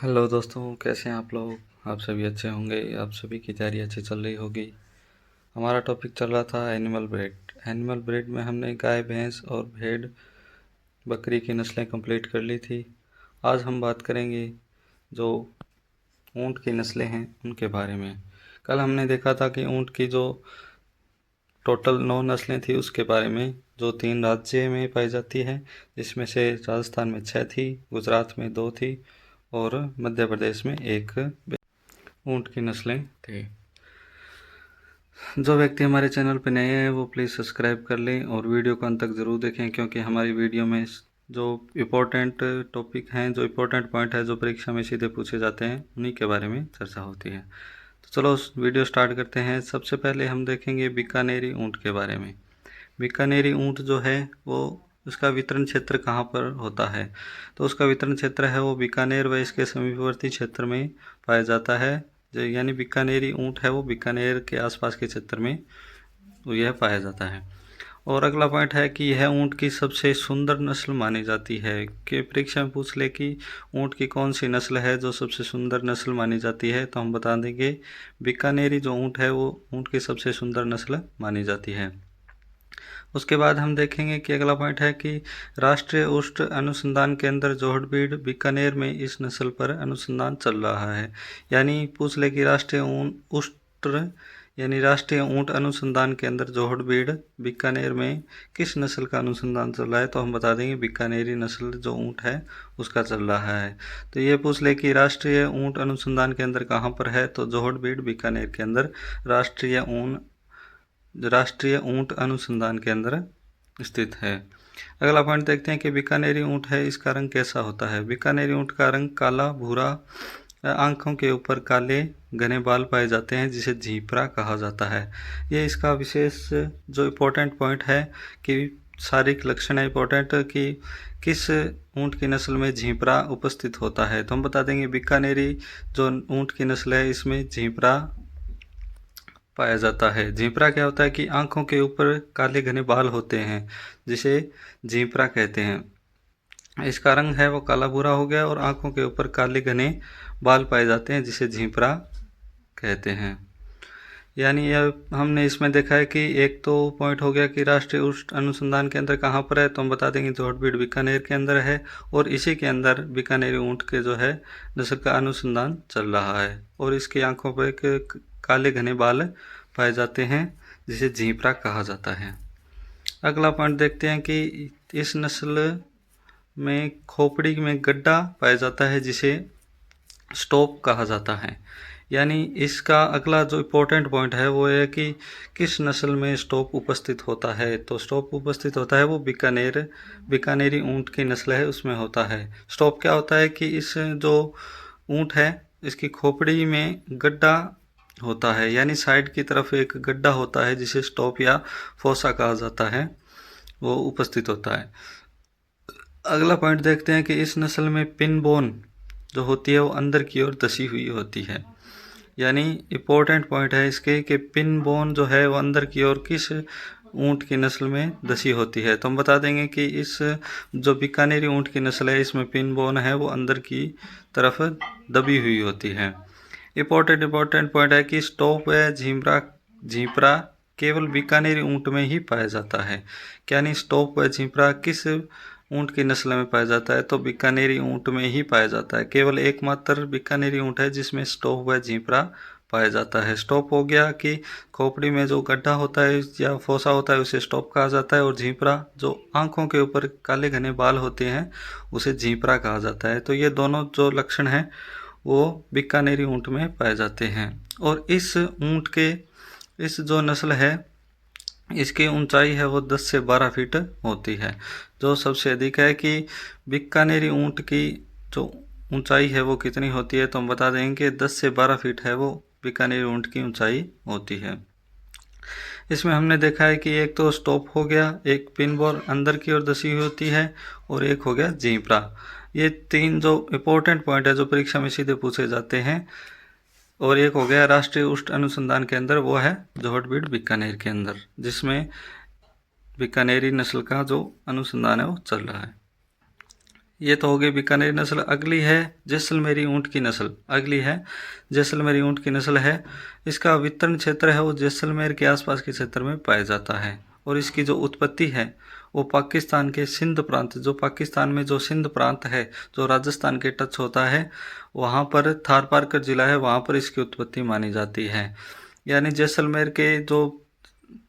Hello दोस्तों, कैसे हैं आप लोग। आप सभी अच्छे होंगे। आप सभी की तैयारी अच्छी चल रही होगी। हमारा टॉपिक चल रहा था एनिमल ब्रीड। एनिमल ब्रीड में हमने गाय, भैंस और भेड़ बकरी की नस्लें कंप्लीट कर ली थी। आज हम बात करेंगे जो ऊंट की नस्लें हैं उनके बारे में। कल हमने देखा था कि ऊंट की जो टोटल 9 नस्लें थी उसके बारे में, जो 3 राज्य में पाई जाती है, जिसमें से राजस्थान में 6 थी, गुजरात में 2 थी और मध्य प्रदेश में 1 ऊंट की नस्लें थी। जो व्यक्ति हमारे चैनल पर नए हैं वो प्लीज़ सब्सक्राइब कर लें और वीडियो को अंत तक ज़रूर देखें, क्योंकि हमारी वीडियो में जो इम्पोर्टेंट टॉपिक हैं, जो इम्पोर्टेंट पॉइंट है, जो परीक्षा में सीधे पूछे जाते हैं, उन्हीं के बारे में चर्चा होती है। तो चलो वीडियो स्टार्ट करते हैं। सबसे पहले हम देखेंगे बीकानेरी ऊंट के बारे में। बीकानेरी ऊंट जो है वो उसका वितरण क्षेत्र कहाँ पर होता है, तो उसका वितरण क्षेत्र है वो बीकानेर व इसके समीपवर्ती क्षेत्र में पाया जाता है। यानी बीकानेरी ऊंट है वो बीकानेर के आसपास के क्षेत्र में यह पाया जाता है। और अगला पॉइंट है कि यह ऊंट की सबसे सुंदर नस्ल मानी जाती है। कि परीक्षा में पूछ ले कि ऊंट की कौन सी नस्ल है जो सबसे सुंदर नस्ल मानी जाती है, तो हम बता देंगे बीकानेरी जो ऊंट है वो ऊंट की सबसे सुंदर नस्ल मानी जाती है। उसके बाद हम देखेंगे कि अगला पॉइंट है कि राष्ट्रीय ऊंट अनुसंधान केंद्र जोहड़बीड़ बीकानेर में इस नस्ल पर अनुसंधान चल रहा है। यानी पूछ ले कि राष्ट्रीय ऊंट अनुसंधान केंद्र जोहड़बीड़ बीकानेर में किस नस्ल का अनुसंधान चल रहा है, तो हम बता देंगे बीकानेरी नस्ल जो ऊंट है उसका चल रहा है। तो ये पूछ ले कि राष्ट्रीय ऊंट अनुसंधान केंद्र कहाँ पर है, तो जोहड़बीड़ बीकानेर के अंदर राष्ट्रीय ऊंट अनुसंधान केंद्र स्थित है। अगला पॉइंट देखते हैं कि बीकानेरी ऊंट है, इसका रंग कैसा होता है। बीकानेरी ऊंट का रंग काला भूरा, आंखों के ऊपर काले घने बाल पाए जाते हैं, जिसे झीपरा कहा जाता है। ये इसका विशेष जो इम्पोर्टेंट पॉइंट है कि शारीरिक लक्षण है इम्पोर्टेंट कि किस ऊंट की नस्ल में झीपरा उपस्थित होता है, तो हम बता देंगे बीकानेरी जो ऊंट की नस्ल है इसमें झीपरा पाया जाता है। झीपरा क्या होता है कि आंखों के ऊपर काले घने बाल होते हैं, जिसे झीपरा कहते हैं। इसका रंग है वो काला भूरा हो गया और आंखों के ऊपर काले घने बाल पाए जाते हैं, जिसे झीपरा कहते हैं। यानी यह हमने इसमें देखा है कि एक तो पॉइंट हो गया कि राष्ट्रीय ऊंट अनुसंधान केंद्र कहाँ पर है, तो हम बता देंगे जोहड़बीड़ बीकानेर के अंदर है और इसी के अंदर बीकानेरी ऊंट के जो है नस्ल का अनुसंधान चल रहा है और इसकी आंखों पर एक काले घने बाल पाए जाते हैं, जिसे झीपरा कहा जाता है। अगला पॉइंट देखते हैं कि इस नस्ल में खोपड़ी में गड्ढा पाया जाता है, जिसे स्टॉप कहा जाता है। यानी इसका अगला जो इम्पोर्टेंट पॉइंट है वो है कि किस नस्ल में स्टॉप उपस्थित होता है, तो स्टॉप उपस्थित होता है वो बीकानेरी ऊंट की नस्ल है उसमें होता है। स्टॉप क्या होता है कि इस जो ऊंट है इसकी खोपड़ी में गड्ढा होता है, यानी साइड की तरफ एक गड्ढा होता है जिसे स्टॉप या फोसा कहा जाता है, वो उपस्थित होता है। अगला पॉइंट देखते हैं कि इस नस्ल में पिन बोन जो होती है वो अंदर की ओर धसी हुई होती है। यानी इम्पोर्टेंट पॉइंट है इसके कि पिन बोन जो है वो अंदर की ओर किस ऊंट की नस्ल में धसी होती है, तो हम बता देंगे कि इस जो बीकानेरी ऊंट की नस्ल है इसमें पिन बोन है वो अंदर की तरफ दबी हुई होती है। इम्पोर्टेंट पॉइंट है कि स्टॉप व झीपरा केवल बीकानेरी ऊंट में ही पाया जाता है। यानी स्टॉप व झीपरा किस ऊंट की नस्ल में पाया जाता है, तो बीकानेरी ऊंट में ही पाया जाता है। केवल एकमात्र बीकानेरी ऊंट है जिसमें स्टॉप व झीपरा पाया जाता है। स्टॉप हो गया कि खोपड़ी में जो गड्ढा होता है या फोसा होता है उसे स्टॉप कहा जाता है, और झीपरा जो आंखों के ऊपर काले घने बाल होते हैं उसे झीपरा कहा जाता है। तो ये दोनों जो लक्षण हैं वो बीकानेरी ऊंट में पाए जाते हैं। और इस ऊंट के इस जो नस्ल है इसकी ऊंचाई है वो 10 से 12 फीट होती है, जो सबसे अधिक है। कि बीकानेरी ऊंट की जो ऊंचाई है वो कितनी होती है, तो हम बता देंगे कि 10 से 12 फीट है वो बीकानेरी ऊंट की ऊंचाई होती है। इसमें हमने देखा है कि एक तो स्टॉप हो गया, एक पिन बोल अंदर की ओर धसी हुई होती है और एक हो गया झीपरा। ये 3 जो इम्पोर्टेंट पॉइंट है जो परीक्षा में सीधे पूछे जाते हैं। और एक हो गया राष्ट्रीय ऊंट अनुसंधान केंद्र, वो है जोहड़बीड़ बीकानेर के अंदर, जिसमें बीकानेरी नस्ल का जो अनुसंधान है वो चल रहा है। ये तो हो गई बीकानेरी नस्ल। अगली है जैसलमेरी ऊँट की नस्ल। अगली है जैसलमेरी ऊँट की नस्ल है। इसका वितरण क्षेत्र है वो जैसलमेर के आसपास के क्षेत्र में पाया जाता है। और इसकी जो उत्पत्ति है वो पाकिस्तान के सिंध प्रांत, जो पाकिस्तान में जो सिंध प्रांत है जो राजस्थान के टच होता है, वहाँ पर थार पारकर जिला है, वहाँ पर इसकी उत्पत्ति मानी जाती है। यानी जैसलमेर के जो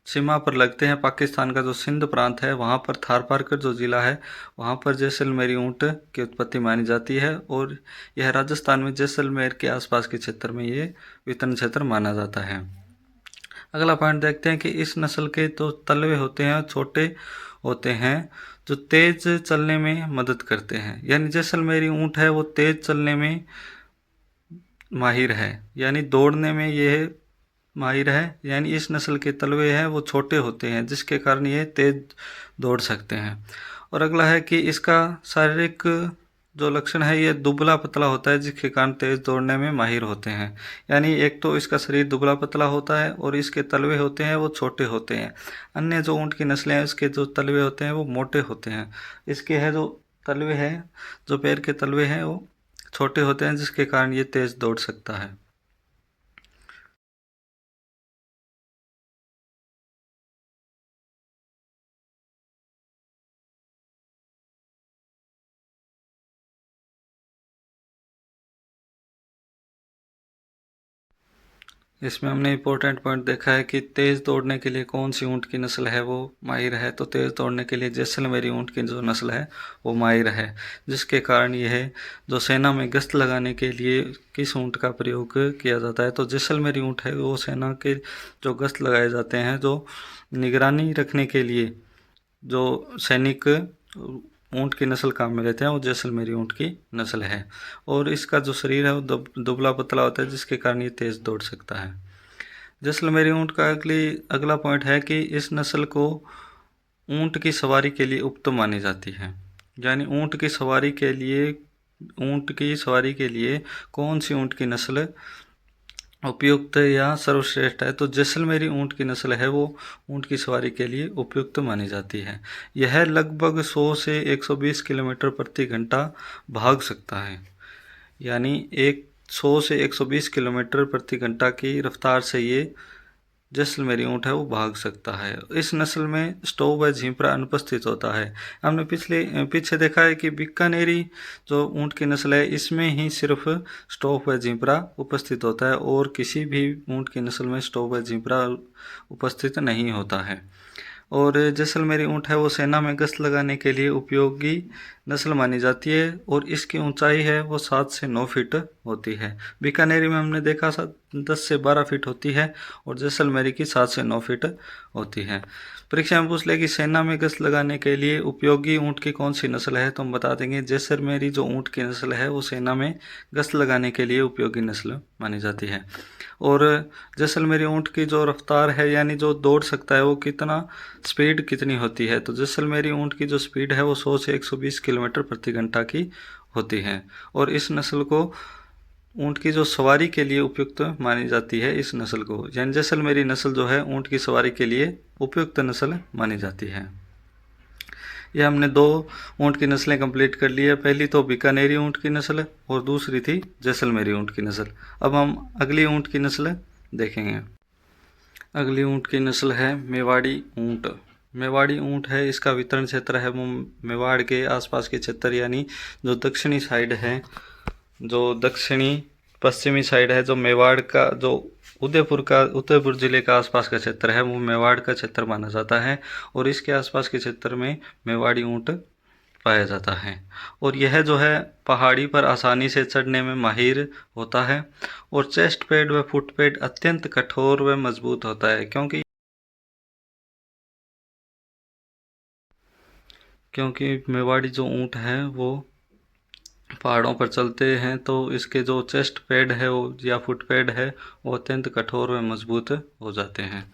सीमा पर लगते हैं पाकिस्तान का जो सिंध प्रांत है, वहाँ पर थार पारकर जो ज़िला है वहाँ पर जैसलमेरी ऊँट की उत्पत्ति मानी जाती है। और यह राजस्थान में जैसलमेर के आसपास के क्षेत्र में ये वितरण क्षेत्र माना जाता है। अगला पॉइंट देखते हैं कि इस नस्ल के तो तलवे होते हैं, छोटे होते हैं, जो तेज चलने में मदद करते हैं। यानी जैसलमेरी ऊँट है वो तेज चलने में माहिर है, यानी दौड़ने में ये माहिर है। यानी इस नस्ल के तलवे हैं वो छोटे होते हैं, जिसके कारण ये तेज दौड़ सकते हैं। और अगला है कि इसका शारीरिक जो लक्षण है ये दुबला पतला होता है, जिसके कारण तेज दौड़ने में माहिर होते हैं। यानी एक तो इसका शरीर दुबला पतला होता है और इसके तलवे होते हैं वो छोटे होते हैं। अन्य जो ऊँट की नस्लें हैं इसके जो तलवे होते हैं वो मोटे होते हैं। इसके है जो तलवे हैं, जो पैर के तलवे हैं वो छोटे होते हैं, जिसके कारण ये तेज दौड़ सकता है। इसमें हमने इम्पोर्टेंट पॉइंट देखा है कि तेज़ दौड़ने के लिए कौन सी ऊँट की नस्ल है वो माहिर है। तो तेज़ दौड़ने के लिए जैसलमेरी ऊँट की जो नस्ल है वो माहिर है, जिसके कारण यह जो सेना में गश्त लगाने के लिए किस ऊँट का प्रयोग किया जाता है, तो जैसलमेरी ऊँट है वो सेना के जो गश्त लगाए जाते हैं, जो निगरानी रखने के लिए जो सैनिक ऊँट की नस्ल काम में लेते हैं, वो जैसलमेरी ऊँट की नस्ल है। और इसका जो शरीर है वो दुबला पतला होता है, जिसके कारण ये तेज़ दौड़ सकता है। जैसलमेरी ऊँट का अगला पॉइंट है कि इस नस्ल को ऊँट की सवारी के लिए उपयुक्त मानी जाती है। यानी ऊँट की सवारी के लिए कौन सी ऊँट की नस्ल उपयुक्त या सर्वश्रेष्ठ है, तो जैसलमेरी ऊँट की नस्ल है वो ऊँट की सवारी के लिए उपयुक्त मानी जाती है। यह लगभग 100 से 120 किलोमीटर प्रति घंटा भाग सकता है। यानी 100 से 120 किलोमीटर प्रति घंटा की रफ्तार से ये जैसलमेरी ऊँट है वो भाग सकता है। इस नस्ल में स्टोव व झिंपरा अनुपस्थित होता है। हमने पीछे देखा है कि बीकानेरी जो ऊँट की नस्ल है इसमें ही सिर्फ स्टोव व झिंपरा उपस्थित होता है, और किसी भी ऊँट की नस्ल में स्टोव व झिंपरा उपस्थित नहीं होता है। और जैसलमेरी ऊँट है वो सेना में गश्त लगाने के लिए उपयोगी नस्ल मानी जाती है, और इसकी ऊंचाई है वो 7 से 9 फीट होती है। बीकानेरी में हमने देखा 10 से 12 फीट होती है, और जैसलमेरी की 7 से 9 फीट होती है। परीक्षा में पूछ ले कि सेना में गश्त लगाने के लिए उपयोगी ऊँट की कौन सी नस्ल है, तो हम बता देंगे जैसलमेरी जो ऊँट की नस्ल है वो सेना में गश्त लगाने के लिए उपयोगी नस्ल मानी जाती है। और जैसलमेरी ऊँट की जो रफ्तार है, यानी जो दौड़ सकता है वो स्पीड कितनी होती है, तो जैसलमेरी ऊँट की जो स्पीड है वो 100 से 120 किलोमीटर प्रति घंटा की होती है। और इस नस्ल को ऊँट की जो सवारी के लिए उपयुक्त मानी जाती है, इस नस्ल को, यानी जैसलमेरी नस्ल जो है ऊँट की सवारी के लिए उपयुक्त नस्ल मानी जाती है। ये हमने 2 ऊँट की नस्लें कंप्लीट कर ली है। पहली तो बीकानेरी ऊँट की नस्ल और दूसरी थी जैसलमेरी ऊँट की नस्ल। अब हम अगली ऊँट की नस्ल देखेंगे। अगली ऊँट की नस्ल है मेवाड़ी ऊँट। मेवाड़ी ऊँट है, इसका वितरण क्षेत्र है वो मेवाड़ के आसपास के क्षेत्र, यानी जो दक्षिणी साइड है, जो दक्षिणी पश्चिमी साइड है, जो मेवाड़ का जो उदयपुर जिले का आसपास का क्षेत्र है वो मेवाड़ का क्षेत्र माना जाता है। और इसके आसपास के क्षेत्र में मेवाड़ी ऊँट पाया जाता है। और यह जो है पहाड़ी पर आसानी से चढ़ने में माहिर होता है, और चेस्ट पैड व फुट पैड अत्यंत कठोर व मजबूत होता है, क्योंकि मेवाड़ी जो ऊँट है वो पहाड़ों पर चलते हैं, तो इसके जो चेस्ट पैड है वो या फुट पैड है वो अत्यंत कठोर व मजबूत हो जाते हैं।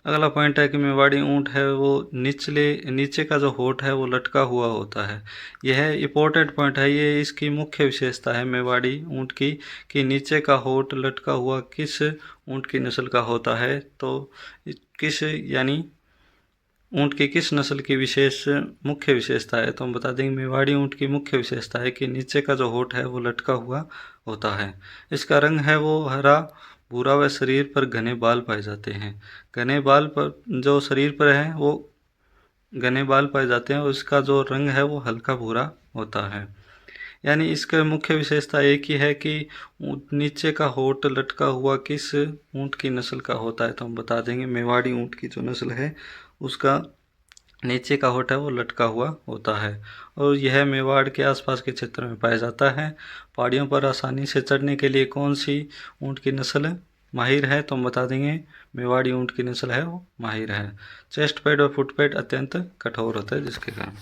अगला पॉइंट है कि मेवाड़ी ऊँट है वो नीचे का जो होठ है वो लटका हुआ होता है। यह इम्पोर्टेंट पॉइंट है, ये इसकी मुख्य विशेषता है मेवाड़ी ऊँट की, कि नीचे का होठ लटका हुआ किस ऊँट की नस्ल का होता है, तो किस यानी ऊँट की किस नस्ल की मुख्य विशेषता है, तो हम बता देंगे मेवाड़ी ऊँट की मुख्य विशेषता है कि नीचे का जो होठ है वो लटका हुआ होता है। इसका रंग है वो हरा भूरा व शरीर पर घने बाल पाए जाते हैं। घने बाल पर जो शरीर पर है वो घने बाल पाए जाते हैं और इसका जो रंग है वो हल्का भूरा होता है। यानी इसका मुख्य विशेषता एक ही है कि नीचे का होठ लटका हुआ किस ऊँट की नस्ल का होता है, तो हम बता देंगे मेवाड़ी ऊँट की जो नस्ल है उसका नीचे का होठ है वो लटका हुआ होता है और यह मेवाड़ के आसपास के क्षेत्र में पाया जाता है। पहाड़ियों पर आसानी से चढ़ने के लिए कौन सी ऊँट की नस्ल माहिर है, तो हम बता देंगे मेवाड़ी ऊँट की नस्ल है वो माहिर है। चेस्ट पैड और फुट पैड अत्यंत कठोर होता है जिसके कारण।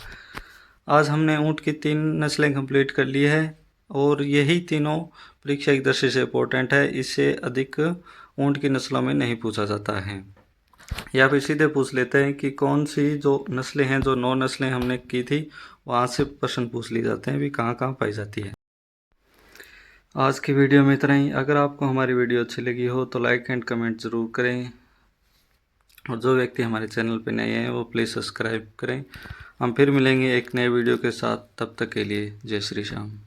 आज हमने ऊँट की 3 नस्लें कंप्लीट कर ली है और यही तीनों परीक्षा की दृष्टि से इम्पोर्टेंट है। इससे अधिक ऊँट की नस्लों में नहीं पूछा जाता है। या फिर सीधे पूछ लेते हैं कि कौन सी जो नस्लें हैं, जो 9 नस्लें हमने की थी वहाँ से प्रश्न पूछ लिए जाते हैं भी कहाँ कहाँ पाई जाती है। आज की वीडियो में इतना ही। अगर आपको हमारी वीडियो अच्छी लगी हो तो लाइक एंड कमेंट ज़रूर करें और जो व्यक्ति हमारे चैनल पर नए हैं वो प्लीज़ सब्सक्राइब करें। हम फिर मिलेंगे एक नए वीडियो के साथ, तब तक के लिए जय श्री श्याम।